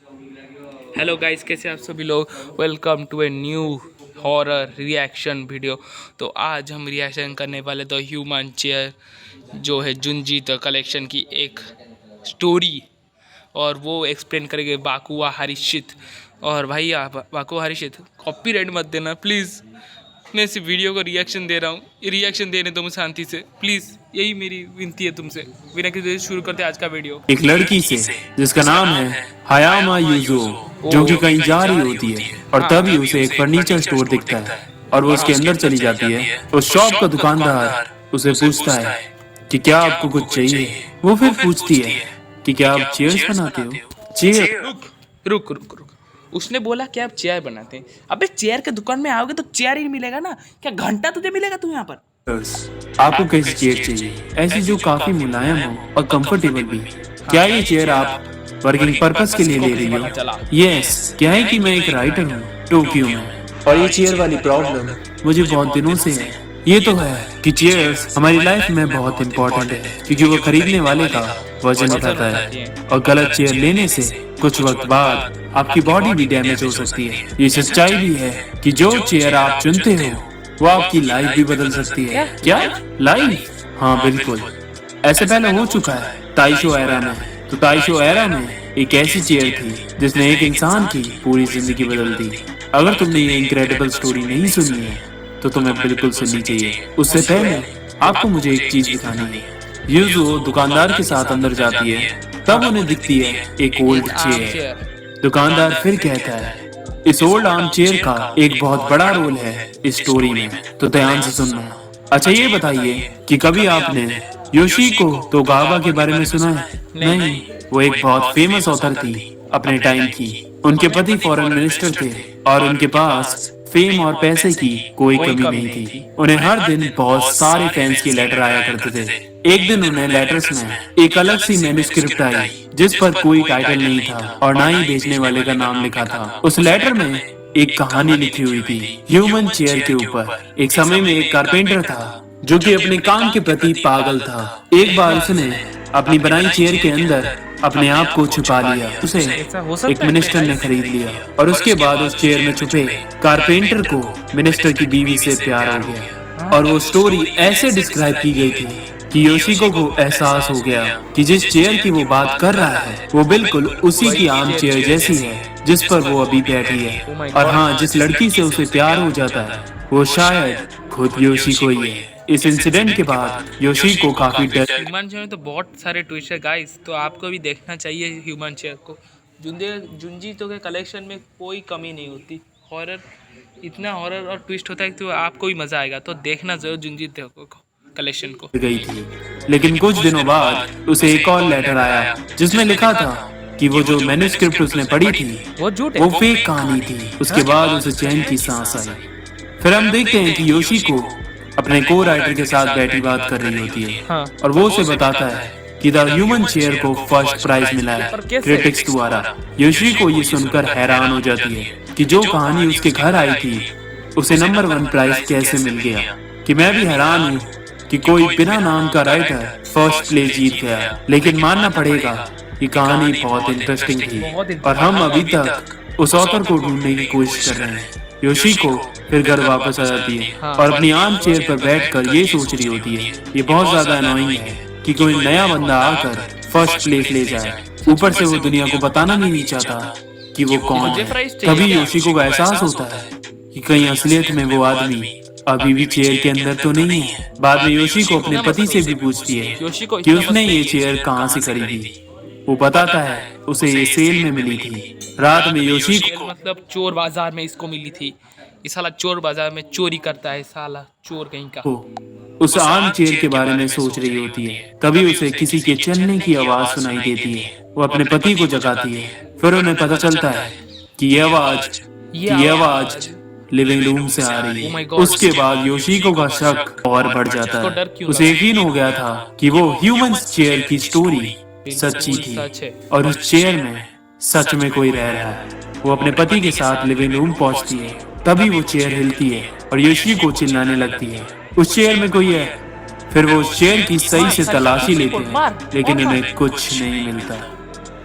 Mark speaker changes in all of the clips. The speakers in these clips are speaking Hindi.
Speaker 1: हेलो गाइस, कैसे आप सभी लोग। Welcome to a new horror reaction video. तो आज हम रिएक्शन करने वाले द ह्यूमन चेयर, जो है जुंजीत कलेक्शन की एक स्टोरी, और वो एक्सप्लेन करेंगे बाकुआ हरीशित। और भैया बाकुआ हरीशित, कॉपीराइट मत देना प्लीज़। मैं इस वीडियो को रिएक्शन दे रहा हूँ, रिएक्शन देने दो मुझे शांति से प्लीज़, यही मेरी विनती है तुमसे। बिना किसी देर शुरू करते आज का वीडियो।
Speaker 2: एक लड़की से जिसका नाम है हयामा यूजो, जो कि कहीं जा रही होती है और तभी उसे एक फर्नीचर स्टोर दिखता है और वो उसके अंदर चली जाती है। उस शॉप का दुकानदार उसे पूछता है कि क्या आपको कुछ चाहिए। वो फिर पूछती है कि क्या आप चेयर्स बनाते हो। चेयर।
Speaker 1: रुक रुक रुक, उसने बोला कि आप चेयर बनाते हैं। अबे चेयर के दुकान में आओगे तो चेयर ही मिलेगा ना, क्या घंटा तुझे मिलेगा तू यहाँ पर?
Speaker 2: आपको कैसी चेयर चाहिए, ऐसी जो काफी मुलायम हो और कंफर्टेबल भी। क्या ये चेयर आप वर्किंग पर्पस के लिए ले रही हो? यस। क्या है कि मैं एक राइटर हूँ टोक्यो में, और ये चेयर वाली प्रॉब्लम मुझे बहुत दिनों से है। ये तो है कि चेयर्स हमारी लाइफ में बहुत इम्पोर्टेंट है, क्योंकि वो खरीदने वाले का वजन उठाता है, और गलत चेयर लेने से कुछ वक्त बाद आपकी बॉडी भी डैमेज हो सकती है। ये सच्चाई भी है कि जो चेयर आप चुनते हो वो आपकी लाइफ भी बदल सकती है। क्या लाइफ? हाँ बिल्कुल, ऐसे पहले हो चुका है ताइशो एरा में। तो ताइशो एरा में एक ऐसी चेयर थी जिसने एक इंसान की पूरी जिंदगी बदल दी। अगर तुमने ये इनक्रेडिबल स्टोरी नहीं सुनी है तो तुम्हें बिल्कुल सुननी चाहिए। उससे पहले आपको मुझे एक चीज दिखानी है। यूजो दुकानदार के साथ अंदर जाती है, तब उन्हें दिखती है एक ओल्ड चेयर। दुकानदार फिर कहता है इस ओल्ड आर्म चेयर का एक बहुत बड़ा रोल है इस स्टोरी में, तो ध्यान से सुनना। अच्छा ये बताइए कि कभी आपने योशिको तोगावा के बारे में सुना है? नहीं, वो एक बहुत फेमस ऑथर थी अपने टाइम की। उनके पति फॉरेन मिनिस्टर थे और उनके पास फेम और पैसे की कोई कमी नहीं थी। उन्हें हर दिन बहुत सारे फैंस के लेटर आया करते थे। एक दिन उन्हें लेटर्स में एक अलग सी मैन्युस्क्रिप्ट आई जिस पर कोई टाइटल नहीं था और ना ही बेचने वाले का नाम लिखा था। उस लेटर में एक कहानी लिखी हुई थी ह्यूमन चेयर के ऊपर। एक समय में एक कारपेंटर था जो कि अपने काम के प्रति पागल था। एक बार उसने अपनी बनाई चेयर के अंदर अपने आप को छुपा लिया। उसे एक मिनिस्टर ने खरीद लिया और उसके बाद उस चेयर में छुपे कारपेंटर को मिनिस्टर की बीवी से प्यार हो गया। और वो स्टोरी ऐसे डिस्क्राइब की गई थी कि योशिको को एहसास हो गया कि जिस चेयर की वो बात कर रहा है वो बिल्कुल उसी की आम चेयर जैसी है जिस पर वो अभी बैठी है। और हाँ, जिस लड़की से उसे प्यार हो जाता है वो शायद खुद योशिको ही है। इस इंसिडेंट के बाद योशिको काफी डर।
Speaker 1: ह्यूमन चेयर में तो बहुत सारे ट्विस्ट है गाइस, तो आपको भी देखना चाहिए ह्यूमन चेयर को। जुंजीतो के कलेक्शन में कोई कमी नहीं होती। हॉरर, इतना हॉरर और ट्विस्ट होता है तो आपको भी मजा आएगा, तो देखना जरूर जुंजीतो को कलेक्शन को।
Speaker 2: गई थी, लेकिन कुछ दिनों बाद उसे एक और लेटर आया जिसमें लिखा था कि वो जो मैन्युस्क्रिप्ट उसने पढ़ी थी वो फेक कहानी थी। उसके बाद उसे चैन की सांस आई। फिर हम देखते हैं कि योशिको अपने को राइटर के साथ बैठी बात कर रही होती है और वो उसे बताता है कि द ह्यूमन चेयर को फर्स्ट प्राइज मिला है क्रिटिक्स द्वारा। योशिको ये सुनकर हैरान हो जाती है कि जो कहानी उसके घर आई थी उसे नंबर 1 प्राइज कैसे मिल गया। कि मैं भी हैरान हूँ कि कोई बिना नाम का राइटर फर्स्ट प्लेस जीत गया। लेकिन मानना पड़ेगा कि कहानी बहुत इंटरेस्टिंग थी और हम अभी तक उस ऑथर को ढूंढने की कोशिश कर रहे हैं। योशिको फिर घर वापस आ जाती है और अपनी आर्म चेयर पर बैठकर ये सोच रही होती है ये बहुत ज्यादा अनोइंग है कि कोई नया बंदा आकर फर्स्ट प्लेस ले जाए। ऊपर से वो दुनिया को बताना भी नहीं चाहता कि वो कौन है। तभी योशिको को एहसास होता है कि कहीं असलियत में वो आदमी अभी भी चेयर के अंदर तो नहीं है। बाद में योशिको अपने पति से भी पूछती है कि उसने ये चेयर कहाँ से खरीदी। वो बताता है उसे ये सेल में मिली थी। रात में योशिको
Speaker 1: मतलब चोर बाजार में इसको मिली थी। ये साला चोर बाजार में चोरी करता है, साला चोर कहीं का।
Speaker 2: उस आर्म चेयर के बारे में सोच रही होती है, तभी उसे किसी के चलने की आवाज सुनाई देती है। वो अपने पति को जगाती है। फिर उन्हें पता चलता है कि ये आवाज लिविंग रूम से आ रही है। उसके बाद योशिको का शक और बढ़ जाता है। उसे यकीन हो गया था कि वो ह्यूमन चेयर की स्टोरी सच्ची थी और उस चेयर में सच में कोई रह रहा है। वो अपने पति के साथ लिविंग रूम पहुंचती है, तभी वो चेयर हिलती है और योशिको चिल्लाने लगती है उस चेयर में कोई है। फिर वो उस चेयर की सही से तलाशी लेते हैं लेकिन उन्हें कुछ नहीं मिलता।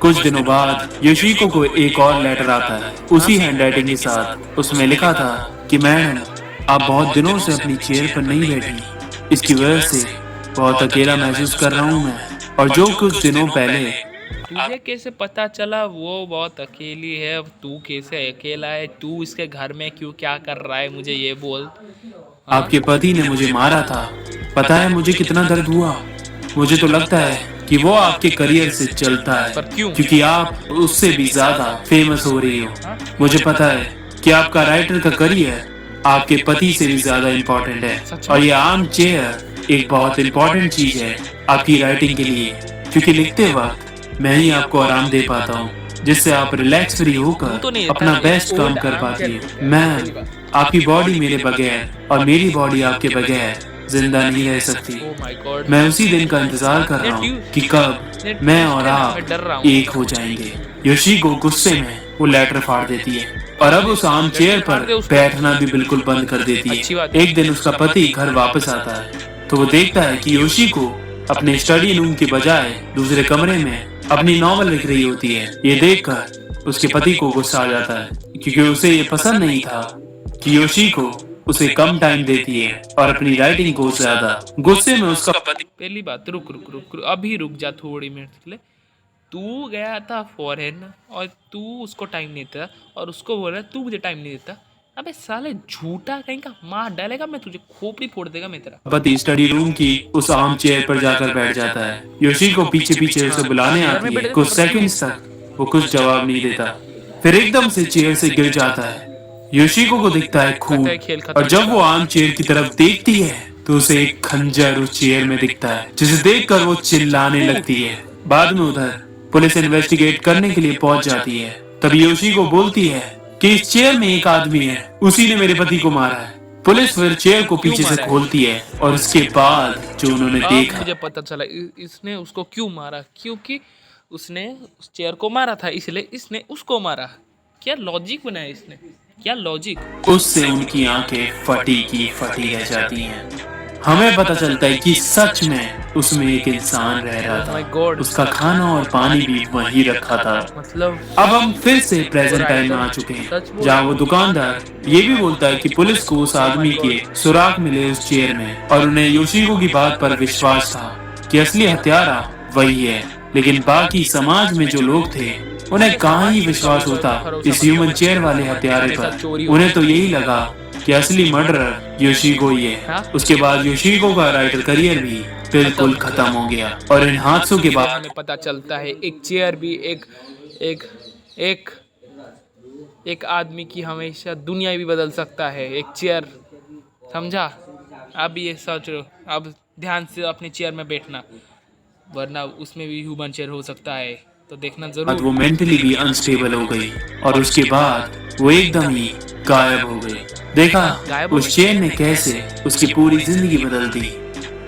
Speaker 2: कुछ दिनों बाद योशिको को एक और लेटर आता है उसी हैंडराइटिंग के साथ। उसमें लिखा था कि मैडम, आप बहुत दिनों से अपनी चेयर पर नहीं बैठी, इसकी वजह से बहुत अकेला महसूस कर रहा हूँ मैं। और जो कुछ दिनों पहले
Speaker 1: तुझे कैसे पता चला वो बहुत अकेली है? अब तू कैसे अकेला है? तू इसके घर में क्यों, क्या कर रहा है, मुझे ये बोल।
Speaker 2: आपके पति ने मुझे मारा था, पता है मुझे कितना दर्द हुआ। मुझे तो लगता है कि वो आपके करियर से चलता है,
Speaker 1: पर क्यों?
Speaker 2: क्योंकि आप उससे भी ज्यादा फेमस हो रही हो। मुझे पता है कि आपका राइटर का करियर आपके पति से भी ज्यादा इम्पोर्टेंट है। और ये आर्म चेयर एक बहुत इम्पोर्टेंट चीज है आपकी राइटिंग के लिए, क्योंकि लिखते वक्त मैं ही आपको आराम दे पाता हूँ, जिससे आप रिलैक्स फ्री होकर अपना बेस्ट काम कर पाती हो। मैं आपकी बॉडी मेरे बगैर और मेरी बॉडी आपके बगैर जिंदा नहीं रह सकती। मैं उसी दिन का इंतजार कर रहा हूँ कि कब मैं और आप एक हो जाएंगे। योशिको गुस्से में वो लेटर फाड़ देती है और अब उस आर्म चेयर पर बैठना भी बिल्कुल बंद कर देती है। एक दिन उसका पति घर वापस आता है तो वो देखता है कि योशिको अपने स्टडी रूम के बजाय दूसरे कमरे में अपनी नॉवल लिख रही होती है। ये देखकर उसके पति को गुस्सा आ जाता है, क्योंकि उसे ये पसंद नहीं था कि योशिको उसे कम टाइम देती है और अपनी राइटिंग को ज्यादा। गुस्से में उसका पति
Speaker 1: पहली बात, रुक, अभी रुक जा थोड़ी मिनट के लिए। तू गया था फॉरेन और तू उसको टाइम नहीं देता और उसको बोल रहा है तू मुझे टाइम नहीं देता। अबे साले झूठा कहीं का, मार डालेगा मैं तुझे, खोपड़ी फोड़ देगा मैं तेरा।
Speaker 2: पति स्टडी रूम की उस आर्म चेयर पर जाकर बैठ जाता है। योशिको पीछे पीछे उसे बुलाने आती है। कुछ सेकंड्स तक वो कुछ जवाब नहीं देता, फिर एकदम से चेयर से गिर जाता है। योशिको को दिखता है खून, और जब वो आर्म चेयर की तरफ देखती है तो उसे एक खंजर उस चेयर में दिखता है, जिसे देखकर वो चिल्लाने लगती है। बाद में उधर पुलिस इन्वेस्टिगेट करने के लिए पहुंच जाती है। तभी योशिको बोलती है कि इस चेयर में एक आदमी है, उसी ने मेरे पति को मारा है। पुलिस फिर चेयर को पीछे से खोलती है और उसके बाद जो उन्होंने देखा,
Speaker 1: मुझे पता चला इसने उसको क्यों मारा, क्योंकि उसने उस चेयर को मारा था इसलिए इसने उसको मारा। क्या लॉजिक बनाया इसने, क्या लॉजिक।
Speaker 2: उससे उनकी आंखें फटी की फटी रह जाती हैं। हमें पता चलता है कि सच में उसमें एक इंसान रह रहा था। उसका खाना और पानी भी वहीं रखा था।
Speaker 1: मतलब
Speaker 2: अब हम फिर से प्रेजेंट टाइम में आ चुके हैं, जहाँ वो दुकानदार ये भी बोलता है कि पुलिस को उस आदमी के सुराग मिले उस चेयर में, और उन्हें योशिको की बात पर विश्वास था कि असली हत्यारा वही है। लेकिन बाकी समाज में जो लोग थे उन्हें कहाँ ही विश्वास होता इस ह्यूमन चेयर वाले हत्यारे पर। उन्हें तो यही लगा कि असली मर्डरर योशिको ही है। उसके बाद योशिको का राइटर करियर भी बिल्कुल खत्म हो गया, और इन हादसों के बाद
Speaker 1: हमें पता चलता है एक चेयर भी एक एक एक एक आदमी की हमेशा दुनिया भी बदल सकता है। एक चेयर, समझा? अब ये सोच लो, अब ध्यान से अपनी चेयर में बैठना, वरना उसमें भी ह्यूमन चेयर हो सकता है, तो देखना जरूर।
Speaker 2: वो मेंटली भी अनस्टेबल हो गई और उसके बाद वो एकदम ही गायब हो गई। देखा उस चेयर ने कैसे उसकी पूरी जिंदगी बदल दी।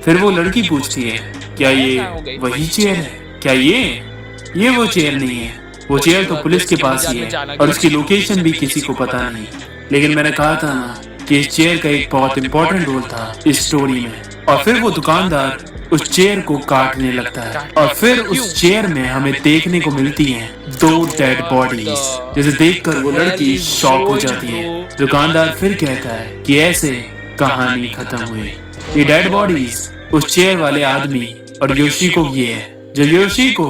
Speaker 2: फिर वो लड़की पूछती है, क्या ये वही चेयर है? क्या ये वो चेयर नहीं है। वो चेयर तो पुलिस के पास ही है और उसकी लोकेशन भी किसी को पता नहीं। लेकिन मैंने कहा था ना कि इस चेयर का एक बहुत इंपॉर्टेंट रोल था इस स्टोरी में। और फिर वो दुकानदार उस चेयर को काटने लगता है, और फिर उस चेयर में हमें देखने को मिलती हैं 2 डेड बॉडीज, जिसे देखकर वो लड़की शॉक हो जाती है। दुकानदार फिर कहता है कि ऐसे कहानी खत्म हुई। ये डेड बॉडीज उस चेयर वाले आदमी और योशिको की है। जब योशिको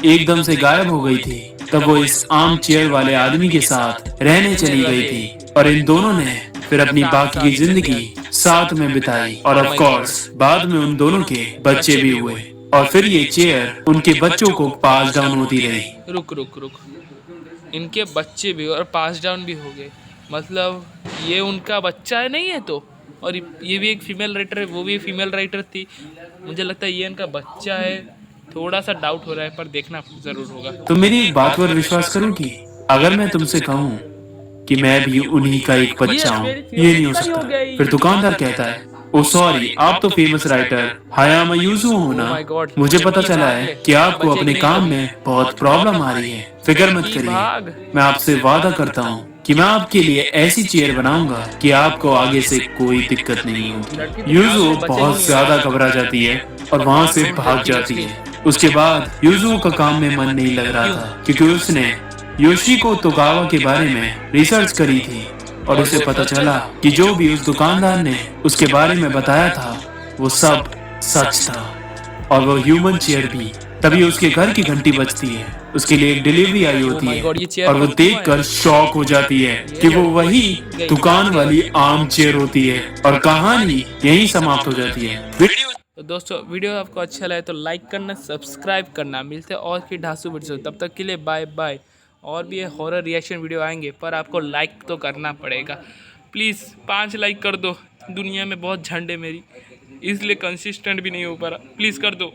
Speaker 2: एकदम से गायब हो गई थी तब वो इस आर्म चेयर वाले आदमी के साथ रहने चली गई थी, और इन दोनों ने फिर अपनी बाकी की जिंदगी साथ में बिताई। और ऑफ कोर्स बाद में उन दोनों के बच्चे भी हुए, और फिर ये चेयर उनके बच्चों को पास डाउन होती रही।
Speaker 1: रुक, इनके बच्चे भी और पास डाउन भी हो गए, मतलब ये उनका बच्चा है नहीं है तो, और ये भी एक फीमेल राइटर है, वो भी फीमेल राइटर थी। मुझे लगता है ये इनका बच्चा है, थोड़ा सा डाउट हो रहा है, पर देखना जरूर होगा।
Speaker 2: तो मेरी एक बात पर विश्वास करोगी? अगर मैं तुमसे कहूँ कि मैं भी उन्हीं का एक बच्चा हूँ, ये नहीं हो सकता। फिर दुकानदार कहता है, ओ सॉरी, आप तो फेमस राइटर हायामा यूज़ू हो ना। मुझे पता चला है कि आपको अपने काम में बहुत प्रॉब्लम आ रही है। फिक्र मत करिए, मैं आपसे वादा करता हूँ कि मैं आपके लिए ऐसी चेयर बनाऊंगा कि आपको आगे से कोई दिक्कत नहीं होगी। यूज़ू बहुत ज्यादा घबरा जाती है और वहाँ से भाग जाती है। उसके बाद यूजुओ का काम में मन नहीं लग रहा था क्योंकि उसने योशिको तोगावा के बारे में रिसर्च करी थी और उसे पता चला कि जो भी उस दुकानदार ने उसके बारे में बताया था वो सब सच था और वो ह्यूमन चेयर भी। तभी उसके घर की घंटी बजती है, उसके लिए एक डिलीवरी आई होती है और वो देखकर शॉक हो जाती है कि वो वही दुकान वाली आर्म चेयर होती है और कहानी यहीं समाप्त हो जाती है।
Speaker 1: तो दोस्तों वीडियो आपको अच्छा लगे तो लाइक करना, सब्सक्राइब करना। मिलते हैं और की ढासू वीडियो, तब तक के लिए बाय बाय। और भी ये हॉरर रिएक्शन वीडियो आएंगे पर आपको लाइक तो करना पड़ेगा। प्लीज़ 5 लाइक कर दो। दुनिया में बहुत झंड है मेरी, इसलिए कंसिस्टेंट भी नहीं हो पा रहा। प्लीज़ कर दो।